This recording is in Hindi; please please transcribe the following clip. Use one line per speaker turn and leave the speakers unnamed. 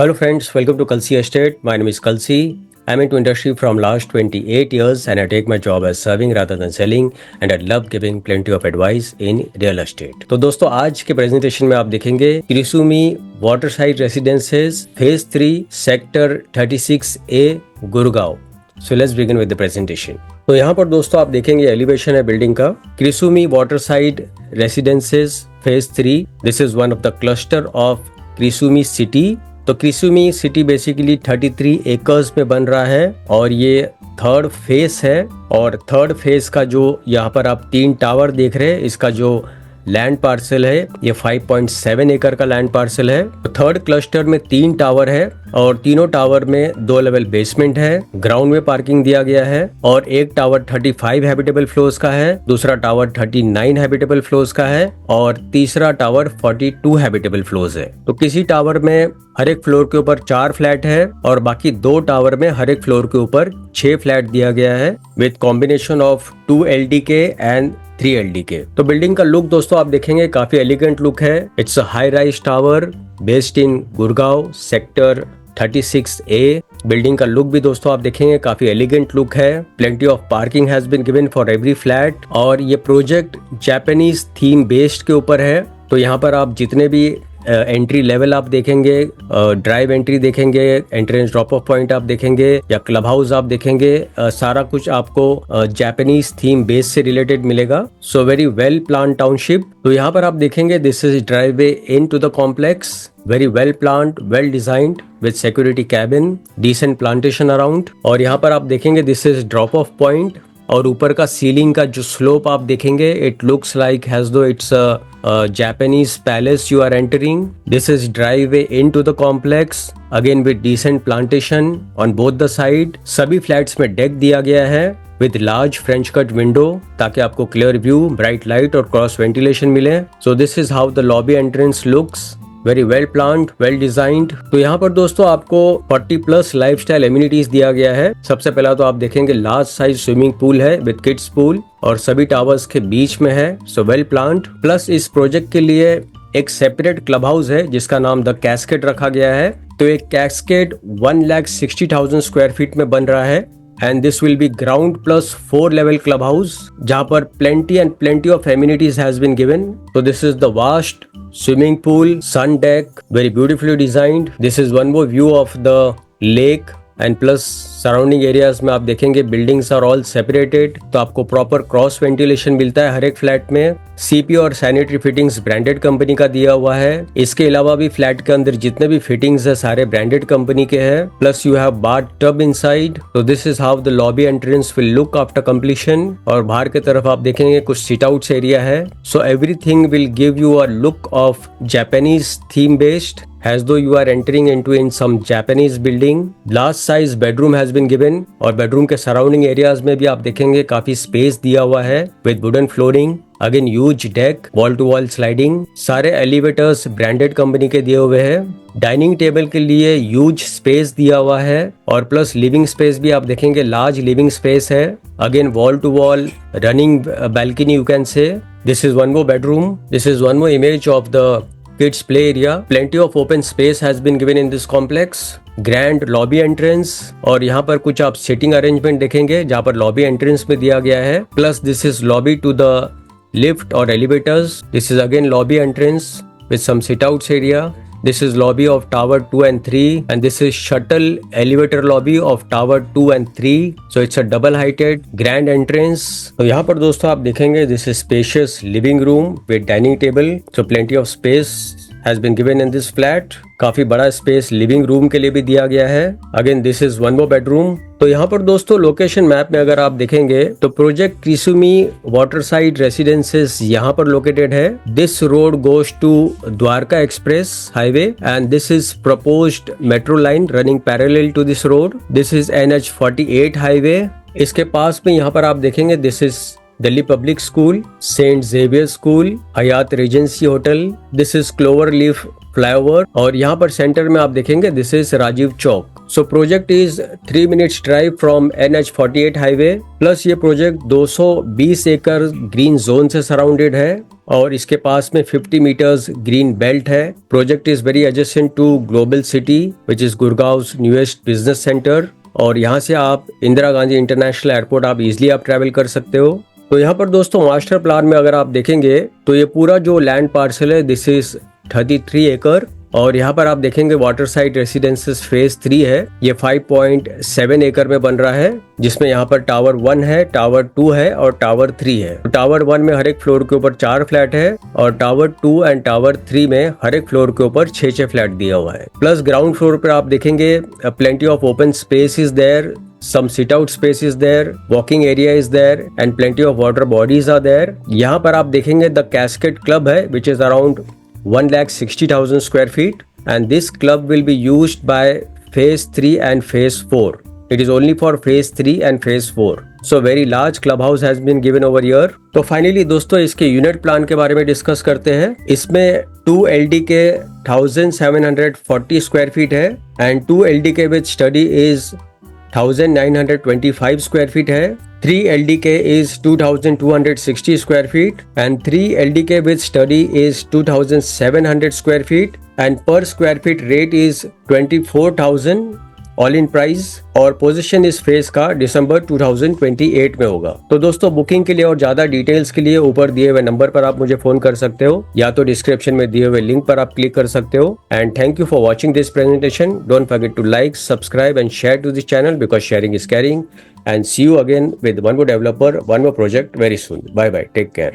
Hello friends, welcome to Kalsi Estate. My name is Kalsi. I'm into industry from last 28 years and I take my job as serving rather than selling and I love giving plenty of advice in real estate. तो दोस्तों आज के प्रेजेंटेशन में आप देखेंगे Krisumi water side residences phase 3 sector 36A Gurgaon. So let's begin with the presentation. तो यहाँ पर दोस्तों आप देखेंगे एलिवेशन है बिल्डिंग का. Krisumi water side residences phase 3. This is one of the cluster of Krisumi city. तो क्रिसुमी सिटी बेसिकली 33 एकर्स में बन रहा है और ये थर्ड फेस है. और थर्ड फेस का जो यहाँ पर आप 3 टावर देख रहे हैं, इसका जो लैंड पार्सल है ये 5.7 एकड़ का लैंड पार्सल है. तो थर्ड क्लस्टर में 3 टावर है और तीनों टावर में 2 लेवल बेसमेंट है. ग्राउंड में पार्किंग दिया गया है और एक टावर 35 हैबिटेबल फ्लोर्स का है, दूसरा टावर 39 हैबिटेबल फ्लोर्स का है और तीसरा टावर 42 हैबिटेबल फ्लोर्स है. तो किसी टावर में हर एक फ्लोर के ऊपर 4 फ्लैट है और बाकी 2 टावर में हर एक फ्लोर के ऊपर 6 फ्लैट दिया गया है with combination of 2 LDK and 3 LDK. तो बिल्डिंग का लुक दोस्तों आप देखेंगे काफी एलिगेंट लुक है. It's a high rise tower based in Gurgaon sector 36A. Building का लुक भी दोस्तों आप देखेंगे काफी एलिगेंट लुक है. Plenty of parking has been given for every flat और ये प्रोजेक्ट जापानीज थीम बेस्ड के ऊपर है. तो यहाँ पर आप जितने भी एंट्री लेवल आप देखेंगे, ड्राइव एंट्री देखेंगे, एंट्रेंस ड्रॉप ऑफ पॉइंट आप देखेंगे या क्लब हाउस आप देखेंगे, सारा कुछ आपको जापानीज थीम बेस से रिलेटेड मिलेगा. So very well plan township. तो यहाँ पर आप देखेंगे this is drive way into the complex. Very well planned, well designed with security cabin, decent plantation around. और यहाँ पर आप देखेंगे this is drop off point और ऊपर का सीलिंग का जो स्लोप आप देखेंगे it looks like has though it's Japanese palace you are entering. This is driveway into the complex again with decent plantation on both the side. सभी फ्लैट्स में डेक दिया गया है with large French cut window ताकि आपको क्लियर व्यू, ब्राइट लाइट और क्रॉस वेंटिलेशन मिले. So this is how the lobby entrance looks. Very well planned, well designed. तो यहाँ पर दोस्तों आपको 40+ लाइफस्टाइल एमिनिटीज दिया गया है. सबसे पहला तो आप देखेंगे लार्ज साइज स्विमिंग पूल है विद किड्स पूल और सभी टावर्स के बीच में है. So well planned. प्लस इस प्रोजेक्ट के लिए एक सेपरेट क्लब हाउस है जिसका नाम द कैस्केड रखा गया है. तो एक कैस्केड 1,60,000 स्क्वायर फीट में बन रहा है and this will be ground plus 4 level clubhouse जहाँ पर plenty of amenities has been given. So this is the vast swimming pool, sun deck, very beautifully designed. This is one more view of the lake and plus surrounding areas में आप देखेंगे बिल्डिंग्स आर ऑल सेपरेटेड. तो आपको प्रॉपर क्रॉस वेंटिलेशन मिलता है हर एक फ्लैट में. सीपी और सैनिटरी फिटिंग्स ब्रांडेड कंपनी का दिया हुआ है. इसके अलावा भी फ्लैट के अंदर जितने भी फिटिंग्स है सारे ब्रांडेड कंपनी के हैं. Plus you have bath tub inside. तो this is how the lobby entrance will look after completion. और बाहर की तरफ आप देखेंगे कुछ सिट आउट्स एरिया है. So everything will give you a look of Japanese theme based as though you are entering into in some Japanese building. Large size bedroom has been given और बेडरूम के सराउंडिंग एरियाज में भी आप देखेंगे काफी स्पेस दिया हुआ है with wooden flooring. Again huge deck, wall to wall sliding. सारे एलिवेटर्स ब्रांडेड कंपनी के दिए हुए हैं. डाइनिंग टेबल के लिए ह्यूज स्पेस दिया हुआ है और प्लस लिविंग स्पेस भी आप देखेंगे लार्ज लिविंग स्पेस है. Again wall to wall running balcony you can say. This is one more bedroom. This is one more image of the kids play area. Plenty of open space has been given in this complex. Grand lobby entrance और यहाँ पर कुछ आप सिटिंग अरेंजमेंट देखेंगे जहाँ पर लॉबी एंट्रेंस में दिया गया है. Plus this is lobby to the lift और elevators. This is again lobby entrance with some sit outs area. This is lobby of tower 2 and 3 and this is shuttle elevator lobby of tower 2 and 3. So it's a double heighted grand entrance. तो यहाँ पर दोस्तों आप देखेंगे this is spacious living room with dining table. So plenty of space has been given in this flat. काफी बड़ा स्पेस लिविंग रूम के लिए भी दिया गया है. Again this is one more bedroom. तो यहाँ पर दोस्तों लोकेशन मैप में अगर आप देखेंगे तो project Krisumi water side residences यहाँ पर लोकेटेड है. This road goes to Dwarka Expressway highway and this is proposed metro line running parallel to this road. This is NH48 highway. इसके पास में यहाँ पर आप देखेंगे this is Delhi Public School, Saint Xavier School, Hyatt Regency Hotel. This is clover leaf flyover और यहाँ पर सेंटर में आप देखेंगे this is Rajiv Chowk. So project is 3 minutes drive from NH48 highway. Plus ये प्रोजेक्ट 220 एकड़ ग्रीन जोन से सराउंडेड है और इसके पास में 50 मीटर्स ग्रीन बेल्ट है। Project is very adjacent to Global City which is Gurgaon newest business centre, और यहाँ से आप इंदिरा गांधी इंटरनेशनल एयरपोर्ट आप इजिली आप ट्रैवल कर सकते हो। तो यहाँ पर दोस्तों मास्टर प्लान में अगर आप देखेंगे तो ये पूरा जो लैंड पार्सल है दिस इज 33 एकड़, और यहाँ पर आप देखेंगे वाटर साइड रेसिडेंसेस फेज 3 है, ये 5.7 एकड़ में बन रहा है, जिसमें यहाँ पर टावर 1 है, टावर 2 है और टावर 3 है। तो टावर 1 में हर एक फ्लोर के ऊपर 4 फ्लैट है, और टावर 2 एंड टावर 3 में हर एक फ्लोर के ऊपर 6 फ्लैट दिया हुआ है। प्लस ग्राउंड फ्लोर पर आप देखेंगे plenty of open space is there, some sit out space is there, walking area is there and plenty of water bodies are there। यहाँ पर आप देखेंगे the Cascade Club है which is around 1,60,000 square feet and this club will be used by phase 3 and phase 4। It is only for phase 3 and phase 4। So very large clubhouse has been given over here। तो finally दोस्तों इसके यूनिट प्लान के बारे में डिस्कस करते हैं। इसमें 2 LDK 1740 स्क्वायर फीट है and 2 LDK with study is 1925 square feet है। 3 LDK is 2260 square feet and 3 LDK with study is 2700 square feet and per square feet rate is 24,000 all in price, और पोजीशन इस फेज का दिसंबर 2028 में होगा। तो दोस्तों बुकिंग के लिए और ज्यादा डिटेल्स के लिए ऊपर दिए हुए नंबर पर आप मुझे फोन कर सकते हो या तो डिस्क्रिप्शन में दिए हुए लिंक पर आप क्लिक कर सकते हो। And thank you for watching this presentation. Don't forget to like, subscribe and share to this channel because sharing is caring. And see you again with one more developer, one more project very soon. Bye bye, take care.